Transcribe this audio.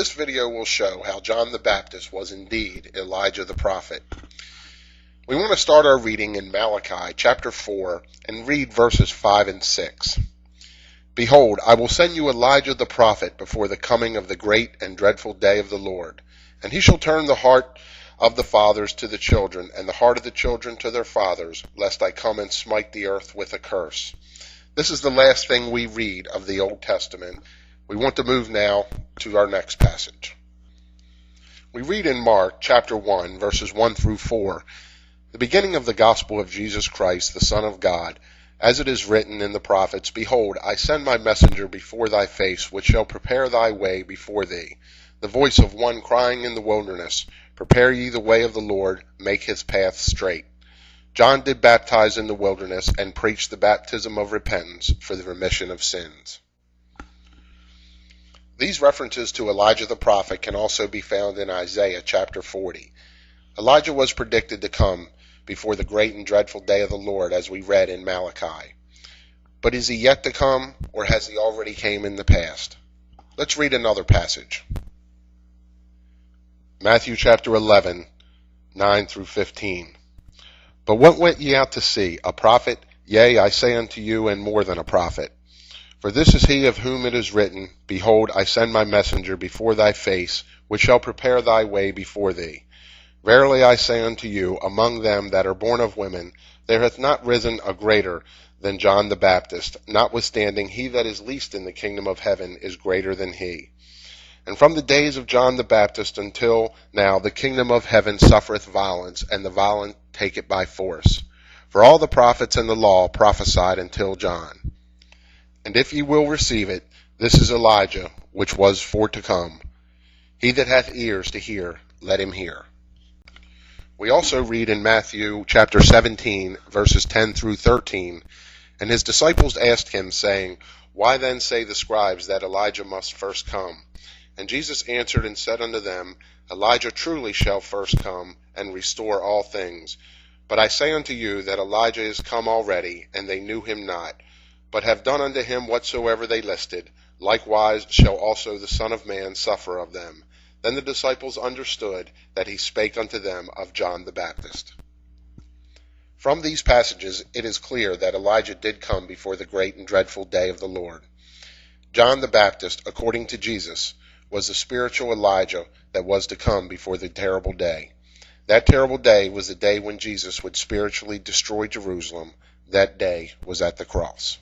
This video will show how John the Baptist was indeed Elijah the prophet. We want to start our reading in Malachi chapter 4 and read verses 5 and 6. Behold, I will send you Elijah the prophet before the coming of the great and dreadful day of the Lord. And he shall turn the heart of the fathers to the children, and the heart of the children to their fathers, lest I come and smite the earth with a curse. This is the last thing we read of the Old Testament. We want to move now to our next passage. We read in Mark chapter 1, verses 1 through 4, the beginning of the gospel of Jesus Christ, the Son of God, as it is written in the prophets, Behold, I send my messenger before thy face, which shall prepare thy way before thee. The voice of one crying in the wilderness, Prepare ye the way of the Lord, make his path straight. John did baptize in the wilderness, and preached the baptism of repentance for the remission of sins. These references to Elijah the prophet can also be found in Isaiah chapter 40. Elijah was predicted to come before the great and dreadful day of the Lord, as we read in Malachi. But is he yet to come, or has he already came in the past? Let's read another passage. Matthew chapter 11, 9 through 15. But what went ye out to see? A prophet? Yea, I say unto you, and more than a prophet. For this is he of whom it is written, Behold, I send my messenger before thy face, which shall prepare thy way before thee. Verily I say unto you, among them that are born of women, there hath not risen a greater than John the Baptist, notwithstanding he that is least in the kingdom of heaven is greater than he. And from the days of John the Baptist until now the kingdom of heaven suffereth violence, and the violent take it by force. For all the prophets and the law prophesied until John. And if ye will receive it, this is Elijah, which was for to come. He that hath ears to hear, let him hear. We also read in Matthew chapter 17, verses 10 through 13, And his disciples asked him, saying, Why then say the scribes that Elijah must first come? And Jesus answered and said unto them, Elijah truly shall first come, and restore all things. But I say unto you that Elijah is come already, and they knew him not, but have done unto him whatsoever they listed. Likewise shall also the Son of Man suffer of them. Then the disciples understood that he spake unto them of John the Baptist. From these passages it is clear that Elijah did come before the great and dreadful day of the Lord. John the Baptist, according to Jesus, was the spiritual Elijah that was to come before the terrible day. That terrible day was the day when Jesus would spiritually destroy Jerusalem. That day was at the cross.